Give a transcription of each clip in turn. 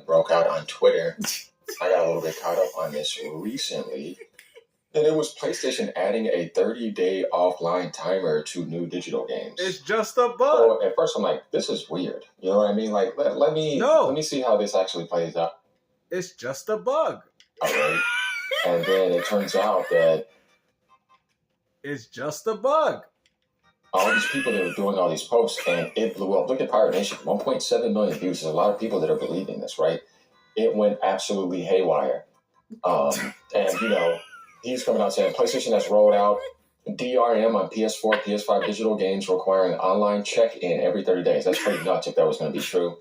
broke out on Twitter. I got a little bit caught up on this recently. And it was PlayStation adding a 30-day offline timer to new digital games. It's just a bug. So at first I'm like, this is weird. You know what I mean? Like, let me see how this actually plays out. It's just a bug. All right. And then it turns out that it's just a bug. All these people that were doing all these posts, and it blew up. Look at Pirate Nation, 1.7 million views. There's a lot of people that are believing this, right? It went absolutely haywire. And, he's coming out saying PlayStation has rolled out DRM on PS4, PS5 digital games requiring online check-in every 30 days. That's pretty nuts if that was going to be true.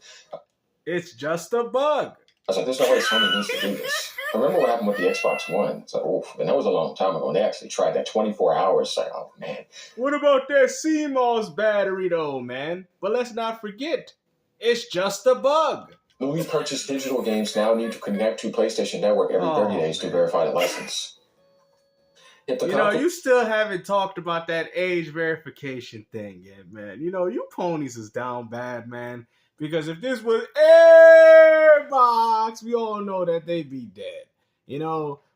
It's just a bug. I was like, there's no way Sony needs to do this. I remember what happened with the Xbox One. It's like, oof, and that was a long time ago. And they actually tried that 24 hours. It's like, oh, man. What about that CMOS battery, though, man? But let's not forget, it's just a bug. Newly purchased digital games now need to connect to PlayStation Network every 30 days to verify the license. You still haven't talked about that age verification thing yet, man. You ponies is down bad, man. Because if this was Xbox, we all know that they'd be dead.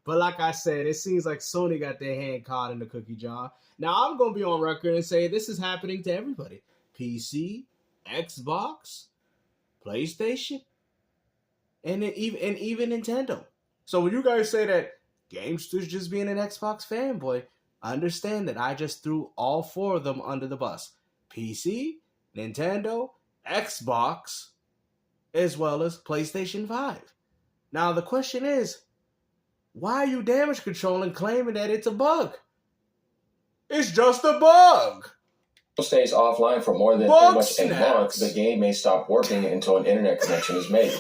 But like I said, it seems like Sony got their hand caught in the cookie jar. Now, I'm going to be on record and say this is happening to everybody. PC, Xbox, PlayStation, and even Nintendo. So when you guys say that Gamester's just being an Xbox fanboy, understand that I just threw all four of them under the bus. PC, Nintendo, Xbox, as well as PlayStation 5. Now the question is, why are you damage controlling claiming that it's a bug? It's just a bug. Stays offline for more than pretty much a month, the game may stop working until an internet connection is made.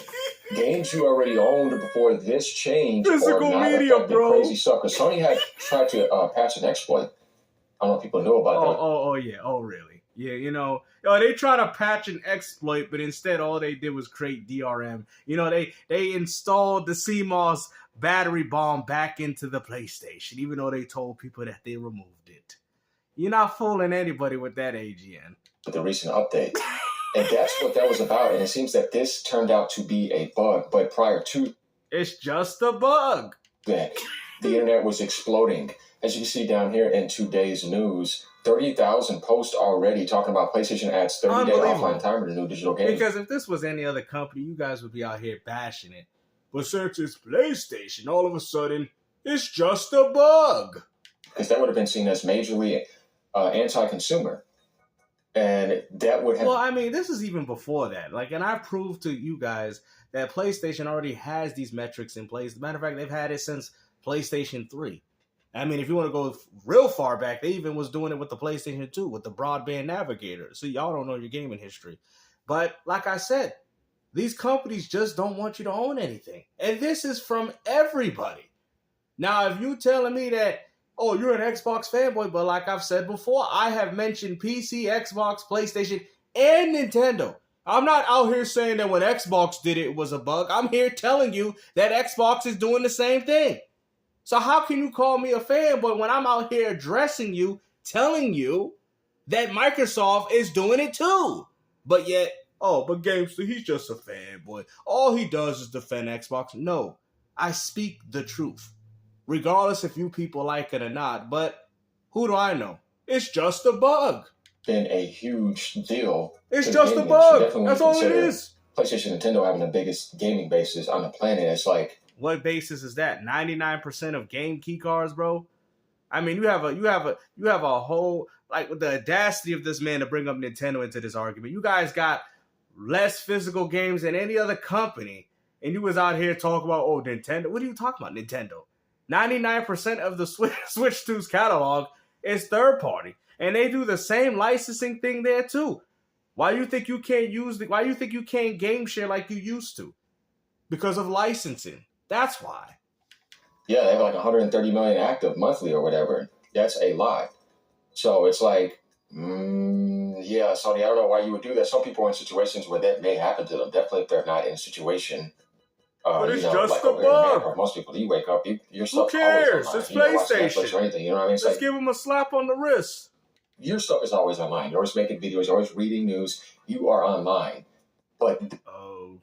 Games you already owned before this change physical media, bro. Crazy stuff. Because Sony had tried to patch an exploit. I don't know if people knew about that. Oh, yeah. Oh, really? Yeah, they try to patch an exploit, but instead all they did was create DRM. They installed the CMOS battery bomb back into the PlayStation, even though they told people that they removed it. You're not fooling anybody with that, AGN. With the recent update. And that's what that was about. And it seems that this turned out to be a bug. But prior to... It's just a bug. That the internet was exploding. As you can see down here in today's news, 30,000 posts already talking about PlayStation adds 30-day offline timer to new digital games. Because if this was any other company, you guys would be out here bashing it. But since it's PlayStation, all of a sudden, it's just a bug. Because that would have been seen as majorly anti-consumer. And that would have... Well, I mean, this is even before that. And I proved to you guys that PlayStation already has these metrics in place. As a matter of fact, they've had it since PlayStation 3. I mean, if you want to go real far back, they even was doing it with the PlayStation 2, with the broadband navigator. So y'all don't know your gaming history. But like I said, these companies just don't want you to own anything. And this is from everybody. Now, if you telling me that, oh, you're an Xbox fanboy, but like I've said before, I have mentioned PC, Xbox, PlayStation, and Nintendo. I'm not out here saying that when Xbox did it, it was a bug. I'm here telling you that Xbox is doing the same thing. So how can you call me a fanboy when I'm out here addressing you, telling you that Microsoft is doing it too? But yet, but Gamester, he's just a fanboy. All he does is defend Xbox. No, I speak the truth. Regardless if you people like it or not. But who do I know? It's just a bug. Been a huge deal. It's just a bug. That's all it is. PlayStation and Nintendo having the biggest gaming bases on the planet. It's like, what basis is that? 99% of game key cards, bro. I mean, you have a whole, with the audacity of this man to bring up Nintendo into this argument. You guys got less physical games than any other company, and you was out here talking about, Nintendo. What are you talking about, Nintendo? 99% of the Switch 2's catalog is third party, and they do the same licensing thing there too. Why do you think you can't game share like you used to? Because of licensing. That's why. Yeah, they have 130 million active monthly or whatever. That's a lot. So it's like, yeah, Sony, I don't know why you would do that. Some people are in situations where that may happen to them. Definitely if they're not in a situation. But it's just a bug. Most people, you wake up, your stuff. Who cares? It's PlayStation. Or anything, you know what I mean? Just give them a slap on the wrist. Your stuff is always online. You're always making videos. You're always reading news. You are online. But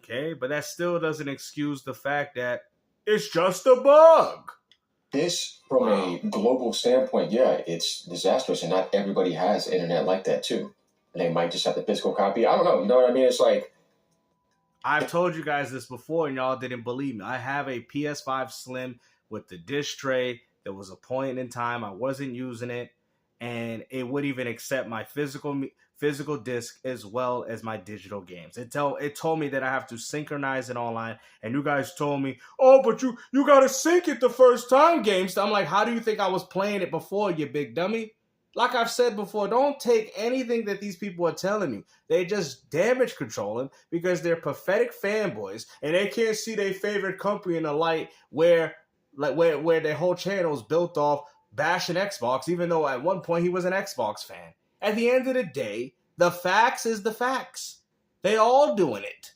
Okay, but that still doesn't excuse the fact that it's just a bug. This, from a global standpoint, yeah, it's disastrous, and not everybody has internet like that too. And they might just have the physical copy. I don't know. You know what I mean? It's like, I've told you guys this before, and y'all didn't believe me. I have a PS5 Slim with the disc tray. There was a point in time I wasn't using it, and it would even accept my physical disc as well as my digital games. It told me that I have to synchronize it online, and you guys told me, oh, but you gotta sync it the first time, GameStop. I'm like, how do you think I was playing it before, you big dummy? Like I've said before, don't take anything that these people are telling you. They just damage controlling because they're pathetic fanboys, and they can't see their favorite company in the light where their whole channel is built off bashing Xbox, even though at one point he was an Xbox fan. At the end of the day, the facts is the facts. They all doing it.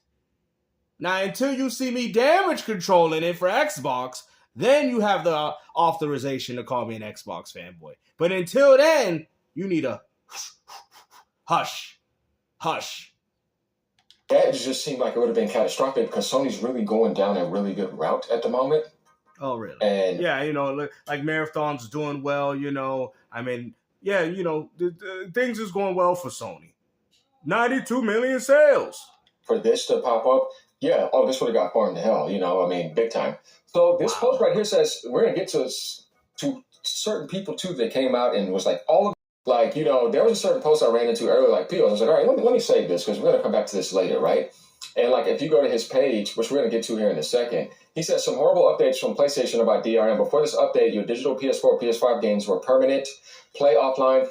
Now, until you see me damage controlling it for Xbox, then you have the authorization to call me an Xbox fanboy. But until then, you need a hush. that just seemed like it would have been catastrophic because Sony's really going down a really good route at the moment. Oh, really? And yeah, like Marathon's doing well, I mean, yeah, things is going well for Sony. 92 million sales. For this to pop up, yeah, this would have got farmed to hell, I mean, big time. So this post right here says, we're going to get to certain people, too, that came out and was like, all of, like, there was a certain post I ran into earlier, like, P.O. I was like, all right, let me save this because we're going to come back to this later, right? And, like, if you go to his page, which we're going to get to here in a second, he says some horrible updates from PlayStation about DRM. Before this update, your digital PS4, PS5 games were permanent, play offline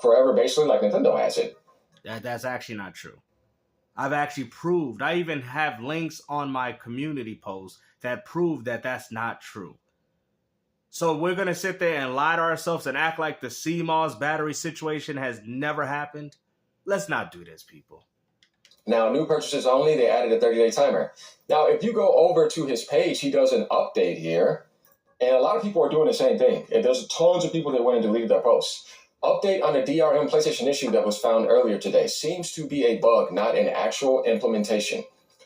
forever, basically, like Nintendo has it. That's actually not true. I've actually proved, I even have links on my community post that prove that that's not true. So we're going to sit there and lie to ourselves and act like the CMOS battery situation has never happened? Let's not do this, people. Now, new purchases only, they added a 30-day timer. Now, if you go over to his page, he does an update here, and a lot of people are doing the same thing. And there's tons of people that went and deleted their posts. Update on the DRM PlayStation issue that was found earlier today. Seems to be a bug, not an actual implementation.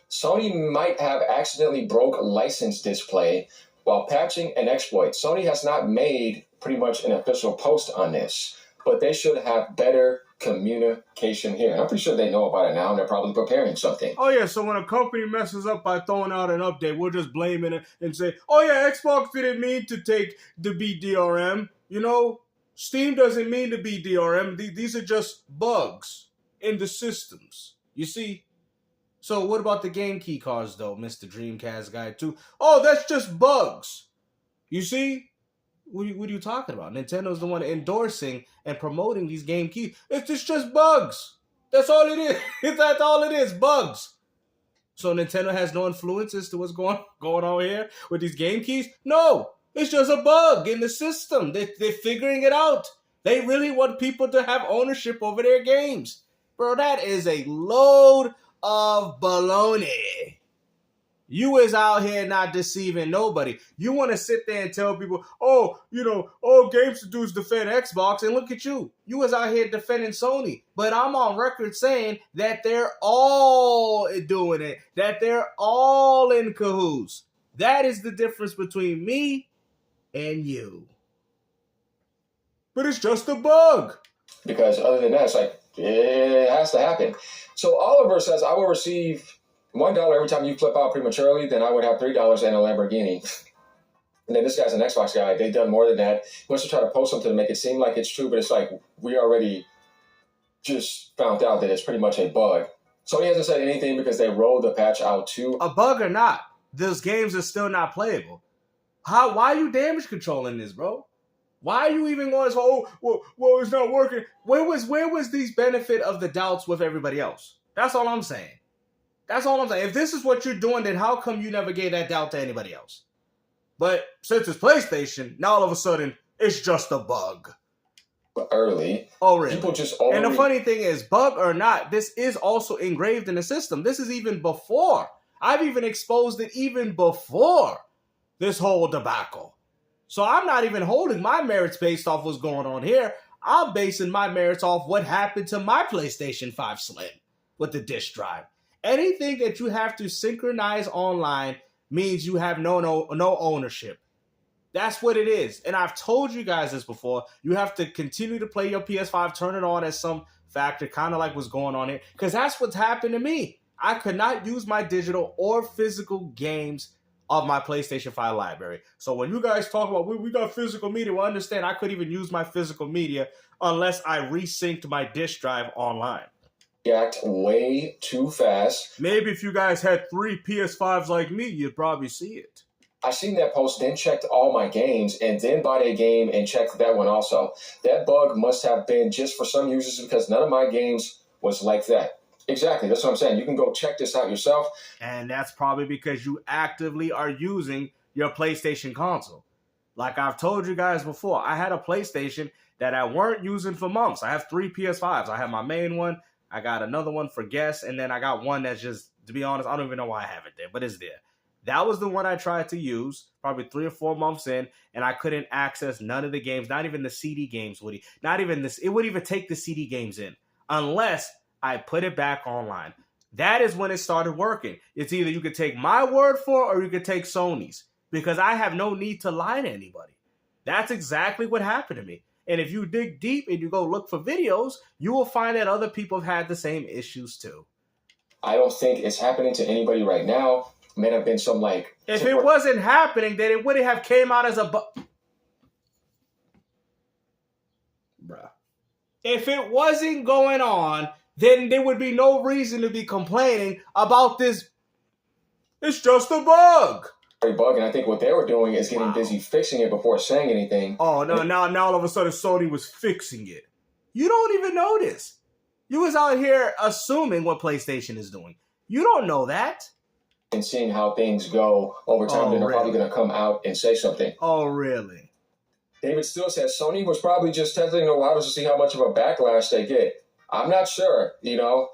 Sony might have accidentally broke license display while patching an exploit. Sony has not made pretty much an official post on this, but they should have better communication here. And I'm pretty sure they know about it now, and they're probably preparing something. Oh, yeah, so when a company messes up by throwing out an update, we'll just blame it and say, oh, yeah, Xbox didn't mean to be DRM. Steam doesn't mean to be DRM. These are just bugs in the systems. You see? So what about the game key cards, though, Mr. Dreamcast guy, too? Oh, that's just bugs. You see? What are you talking about? Nintendo's the one endorsing and promoting these game keys. It's just bugs. That's all it is. That's all it is, bugs. So Nintendo has no influence as to what's going on here with these game keys? No. It's just a bug in the system. They're figuring it out. They really want people to have ownership over their games. Bro, that is a load of baloney. You is out here not deceiving nobody. You want to sit there and tell people, games to do is defend Xbox, and look at you. You was out here defending Sony. But I'm on record saying that they're all doing it, that they're all in cahoots. That is the difference between me and you. But it's just a bug. Because other than that, it's like, it has to happen. So Oliver says, I will receive $1 every time you flip out prematurely, then I would have $3 and a Lamborghini. And then this guy's an Xbox guy. They've done more than that. He wants to try to post something to make it seem like it's true, but it's like, we already just found out that it's pretty much a bug. Sony hasn't said anything because they rolled the patch out too. A bug or not, those games are still not playable. Why are you damage controlling this, bro? Why are you even going so, well, it's not working? Where was these benefit of the doubts with everybody else? That's all I'm saying. If this is what you're doing, then how come you never gave that doubt to anybody else? But since it's PlayStation, now all of a sudden, it's just a bug. Early. Oh, really? People just And the funny thing is, bug or not, this is also engraved in the system. This is even before. I've even exposed it even before this whole debacle. So I'm not even holding my merits based off what's going on here. I'm basing my merits off what happened to my PlayStation 5 Slim with the disk drive. Anything that you have to synchronize online means you have no ownership. That's what it is. And I've told you guys this before. You have to continue to play your PS5, turn it on as some factor, kind of like what's going on here. Because that's what's happened to me. I could not use my digital or physical games of my PlayStation 5 library. So when you guys talk about, we got physical media, well, understand I couldn't even use my physical media unless I resynced my disk drive online. React way too fast. Maybe if you guys had 3 PS5s like me, you'd probably see it. I seen that post, then checked all my games, and then bought a game and checked that one also. That bug must have been just for some users because none of my games was like that. Exactly. That's what I'm saying. You can go check this out yourself. And that's probably because you actively are using your PlayStation console. Like I've told you guys before, I had a PlayStation that I weren't using for months. I have 3 PS5s. I have my main one. I got another one for guests. And then I got one that's just, to be honest, I don't even know why I have it there, but it's there. That was the one I tried to use probably 3 or 4 months in, and I couldn't access none of the games, not even the CD games, Woody. Not even this. It wouldn't even take the CD games in unless I put it back online. That is when it started working. It's either you could take my word for it or you could take Sony's because I have no need to lie to anybody. That's exactly what happened to me. And if you dig deep and you go look for videos, you will find that other people have had the same issues too. I don't think it's happening to anybody right now. May have been some like... If it wasn't happening, then it wouldn't have came out as a... Bruh. If it wasn't going on, then there would be no reason to be complaining about this. It's just a bug. Bug, and I think what they were doing is getting busy fixing it before saying anything. Oh, no, now all of a sudden Sony was fixing it. You don't even notice. You was out here assuming what PlayStation is doing. You don't know that. And seeing how things go over time, then they're probably going to come out and say something. Oh, really? David Steele says Sony was probably just testing the waters to see how much of a backlash they get. I'm not sure, you know.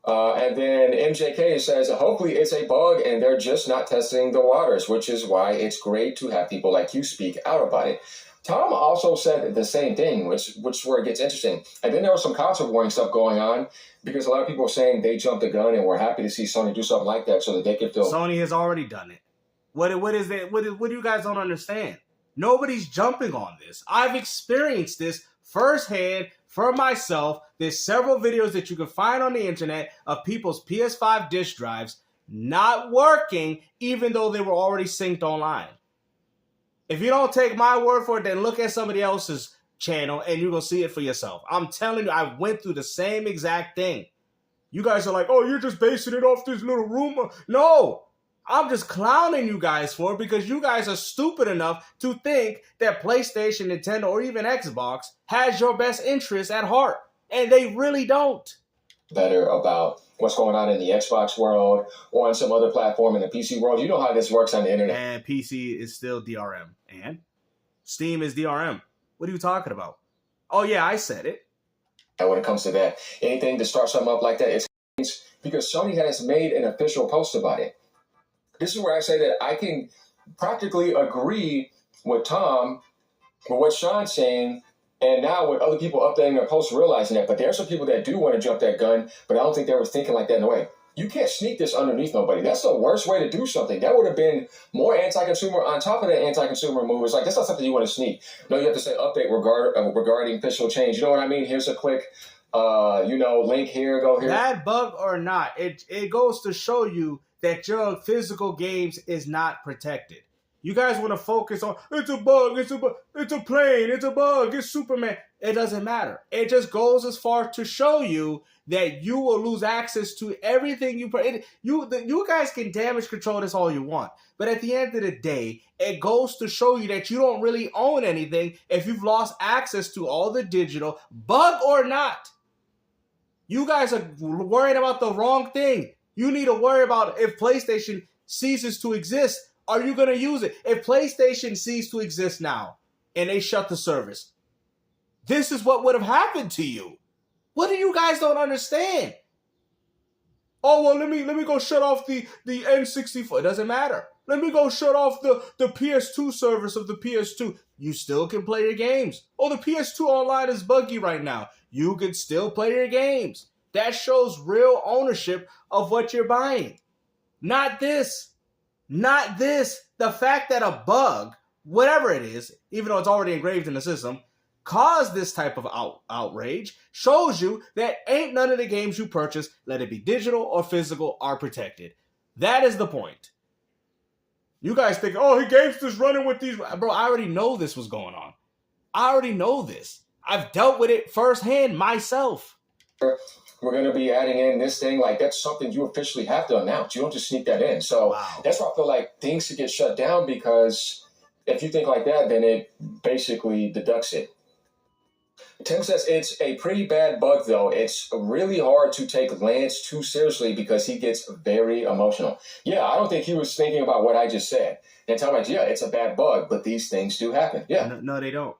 And then MJK says, hopefully it's a bug and they're just not testing the waters, which is why it's great to have people like you speak out about it. Tom also said the same thing, which is where it gets interesting. And then there was some console warning stuff going on because a lot of people are saying they jumped the gun and we're happy to see Sony do something like that so that they can feel... Sony has already done it. What is it? What do you guys don't understand? Nobody's jumping on this. I've experienced this firsthand for myself. There's several videos that you can find on the internet of people's PS5 disk drives not working even though they were already synced online. If you don't take my word for it, then look at somebody else's channel and you're going to see it for yourself. I'm telling you, I went through the same exact thing. You guys are like, oh, you're just basing it off this little rumor. No, I'm just clowning you guys for it because you guys are stupid enough to think that PlayStation, Nintendo, or even Xbox has your best interests at heart. And they really don't. Better about what's going on in the Xbox world or on some other platform in the PC world. You know how this works on the internet. And PC is still DRM. And Steam is DRM. What are you talking about? Oh, yeah, I said it. And when it comes to that, anything to start something up like that, it's because Sony has made an official post about it. This is where I say that I can practically agree with Tom, with what Sean's saying, and now with other people updating their posts realizing that. But there are some people that do want to jump that gun, but I don't think they were thinking like that in a way. You can't sneak this underneath nobody. That's the worst way to do something. That would have been more anti-consumer on top of that anti-consumer move. It's like, that's not something you want to sneak. No, you have to say update regarding official change. You know what I mean? Here's a quick, link here, go here. That bug or not, it goes to show you that your physical games is not protected. You guys want to focus on, it's a bug, it's a plane, it's a bug, it's Superman. It doesn't matter. It just goes as far to show you that you will lose access to everything you guys can damage control this all you want. But at the end of the day, it goes to show you that you don't really own anything if you've lost access to all the digital, bug or not. You guys are worried about the wrong thing. You need to worry about if PlayStation ceases to exist. Are you going to use it? If PlayStation ceased to exist now and they shut the service, this is what would have happened to you. What do you guys don't understand? Oh, well, let me go shut off the N64. It doesn't matter. Let me go shut off the PS2 service of the PS2. You still can play your games. Oh, the PS2 online is buggy right now. You can still play your games. That shows real ownership of what you're buying. Not this. Not this. The fact that a bug, whatever it is, even though it's already engraved in the system, caused this type of outrage shows you that ain't none of the games you purchase, let it be digital or physical, are protected. That is the point. You guys think, oh, he gamester's running with these. Bro, I already know this was going on. I already know this. I've dealt with it firsthand myself. We're going to be adding in this thing. Like, that's something you officially have to announce. You don't just sneak that in. So That's why I feel like things should get shut down, because if you think like that, then it basically deducts it. Tim says it's a pretty bad bug, though. It's really hard to take Lance too seriously because he gets very emotional. Yeah, I don't think he was thinking about what I just said. And tell me, yeah, it's a bad bug, but these things do happen. Yeah. No, they don't.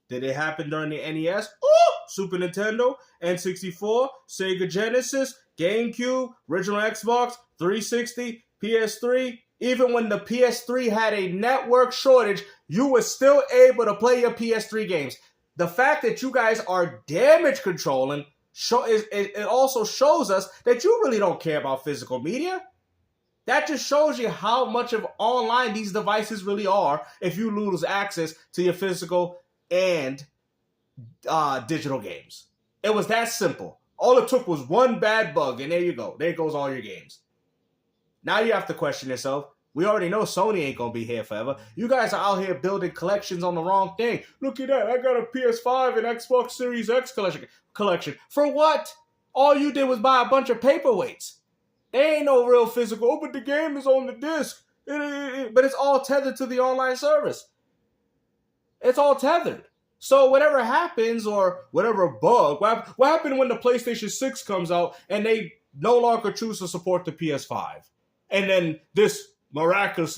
Did it happen during the NES? Oh, Super Nintendo, N64, Sega Genesis, GameCube, original Xbox, 360, PS3. Even when the PS3 had a network shortage, you were still able to play your PS3 games. The fact that you guys are damage controlling, it also shows us that you really don't care about physical media. That just shows you how much of online these devices really are if you lose access to your physical and digital games. It was that simple. All it took was one bad bug, and there you go. There goes all your games. Now you have to question yourself. We already know Sony ain't going to be here forever. You guys are out here building collections on the wrong thing. Look at that. I got a PS5 and Xbox Series X collection. For what? All you did was buy a bunch of paperweights. They ain't no real physical. Oh, but the game is on the disc. But it's all tethered to the online service. It's all tethered. So whatever happens, or whatever bug, what happened when the PlayStation 6 comes out and they no longer choose to support the PS5? And then this miraculous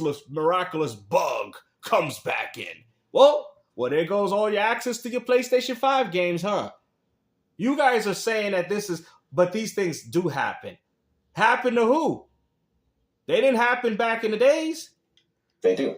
bug comes back in. Well, there goes all your access to your PlayStation 5 games, huh? You guys are saying that but these things do happen. Happen to who? They didn't happen back in the days. They do.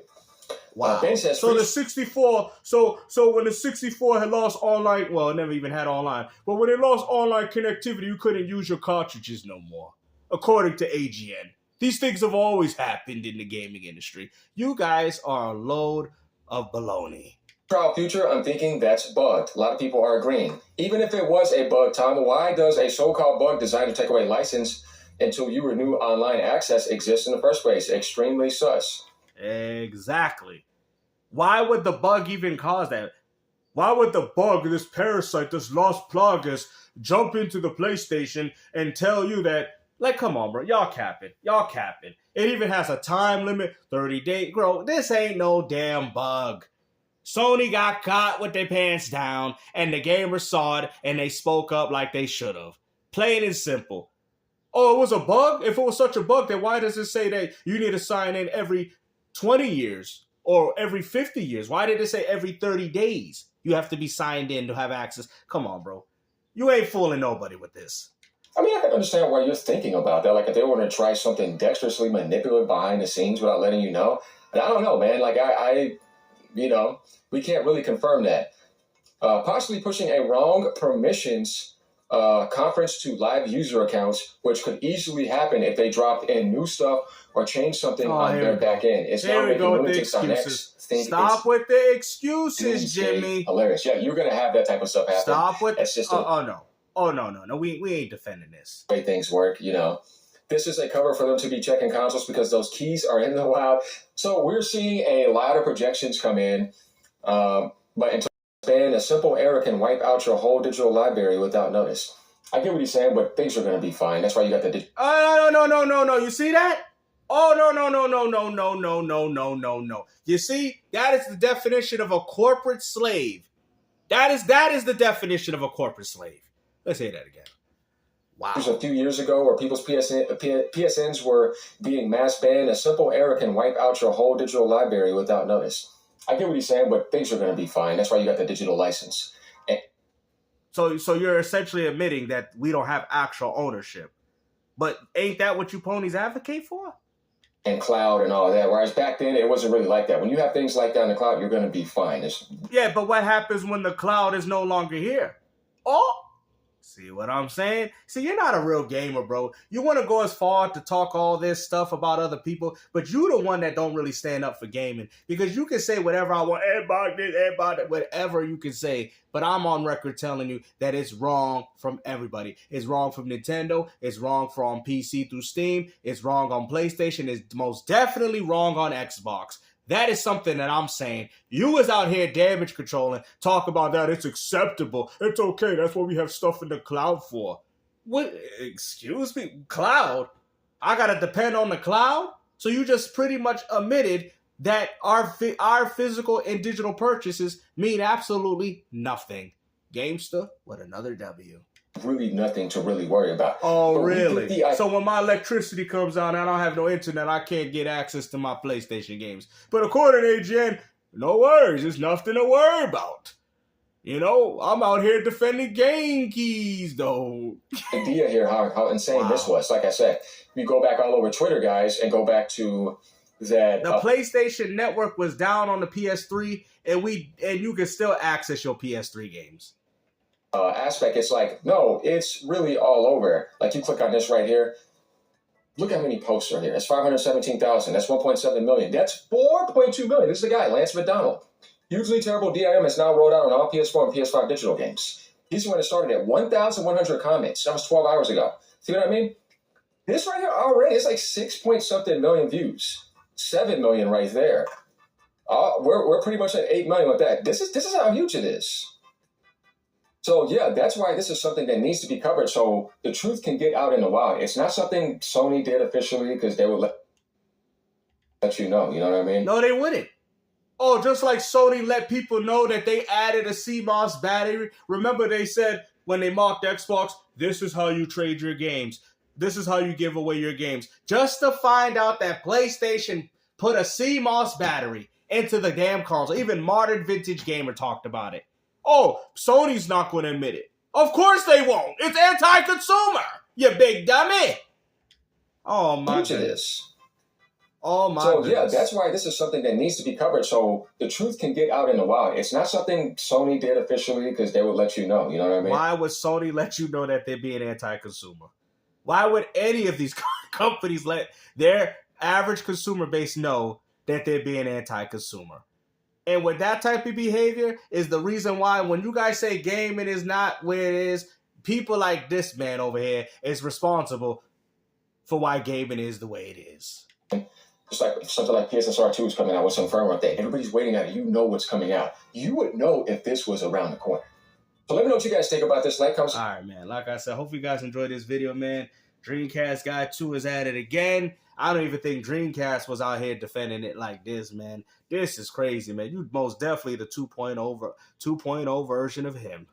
Wow. So the 64, so when the 64 had lost online, well, it never even had online, but when it lost online connectivity, you couldn't use your cartridges no more, according to AGN. These things have always happened in the gaming industry. You guys are a load of baloney. Future, I'm thinking that's bugged. A lot of people are agreeing. Even if it was a bug, Tom, why does a so-called bug designed to take away license until you renew online access exist in the first place? Extremely sus. Exactly. Why would the bug even cause that? Why would the bug, this parasite, this Los Plagas, jump into the PlayStation and tell you that, like, come on, bro, y'all capping. It even has a time limit, 30 days. Bro, this ain't no damn bug. Sony got caught with their pants down, and the gamers saw it, and they spoke up like they should have. Plain and simple. Oh, it was a bug? If it was such a bug, then why does it say that you need to sign in every 20 years or every 50 years? Why did it say every 30 days you have to be signed in to have access? Come on, bro. You ain't fooling nobody with this. I mean, I can understand why you're thinking about that. Like, if they want to try something dexterously manipulative behind the scenes without letting you know. And I don't know, man. Like, we can't really confirm that. Possibly pushing a wrong permissions conference to live user accounts, which could easily happen if they dropped in new stuff or changed something on their back end. It's now making lunatics on X think Stop with the excuses, Jimmy. Hilarious. Yeah, you're going to have that type of stuff happen. Stop with That's just no. We ain't defending this. Way things work, This is a cover for them to be checking consoles because those keys are in the wild. So we're seeing a lot of projections come in, but until a simple error can wipe out your whole digital library without notice. I get what he's saying, but things are going to be fine. That's why you got the no. You see that? Oh, no. You see, that is the definition of a corporate slave. That is the definition of a corporate slave. Let's say that again. Wow. A few years ago where people's PSNs were being mass banned, a simple error can wipe out your whole digital library without notice. I get what he's saying, but things are going to be fine. That's why you got the digital license. So you're essentially admitting that we don't have actual ownership. But ain't that what you ponies advocate for? And cloud and all that. Whereas back then, it wasn't really like that. When you have things like that in the cloud, you're going to be fine. Yeah, but what happens when the cloud is no longer here? Oh, See what I'm saying? See, you're not a real gamer, bro. You want to go as far to talk all this stuff about other people, but you the one that don't really stand up for gaming. Because you can say whatever I want, everybody this, everybody, whatever you can say, but I'm on record telling you that it's wrong from everybody. It's wrong from Nintendo. It's wrong from PC through Steam. It's wrong on PlayStation. It's most definitely wrong on Xbox. That is something that I'm saying. You was out here damage controlling, talk about that. It's acceptable. It's okay. That's what we have stuff in the cloud for. What? Excuse me? Cloud? I got to depend on the cloud? So you just pretty much admitted that our physical and digital purchases mean absolutely nothing. Gamester with another W. Really nothing to really worry about. Oh, really? So when my electricity comes on and I don't have no internet, I can't get access to my PlayStation games. But according to AGN, no worries. There's nothing to worry about. You know, I'm out here defending game keys, though. Idea here how insane this was. Like I said, we go back all over Twitter, guys, and go back to that. The PlayStation Network was down on the PS3, and you can still access your PS3 games. Aspect, it's like, no, it's really all over. Like, you click on this right here. Look how many posts are here. That's 517,000. That's 1.7 million. That's 4.2 million. This is the guy, Lance McDonald. Hugely terrible DRM is now rolled out on all PS4 and PS5 digital games. He's the one that started at 1,100 comments. That was 12 hours ago. See what I mean? This right here already, it's like 6-point-something million views. 7 million right there. We're pretty much at 8 million with that. This is how huge it is. So, yeah, that's why this is something that needs to be covered so the truth can get out in the wild. It's not something Sony did officially because they would let you know. You know what I mean? No, they wouldn't. Oh, just like Sony let people know that they added a CMOS battery. Remember they said when they mocked Xbox, this is how you trade your games. This is how you give away your games. Just to find out that PlayStation put a CMOS battery into the damn console. Even Modern Vintage Gamer talked about it. Oh, Sony's not going to admit it. Of course they won't. It's anti-consumer, you big dummy. Oh, my goodness. Oh, my goodness. So, yeah, that's why this is something that needs to be covered so the truth can get out in the wild. It's not something Sony did officially because they would let you know. You know what I mean? Why would Sony let you know that they're being anti-consumer? Why would any of these companies let their average consumer base know that they're being anti-consumer? And with that type of behavior is the reason why when you guys say gaming is not where it is, people like this man over here is responsible for why gaming is the way it is. Just like if something like PSSR 2 is coming out with some firmware update, everybody's waiting at it. You know what's coming out. You would know if this was around the corner. So let me know what you guys think about this. Like, comes. All right, man. Like I said, hope you guys enjoyed this video, man. Dreamcast Guy 2 is at it again. I don't even think Dreamcast was out here defending it like this, man. This is crazy, man. You most definitely the 2.0 version of him.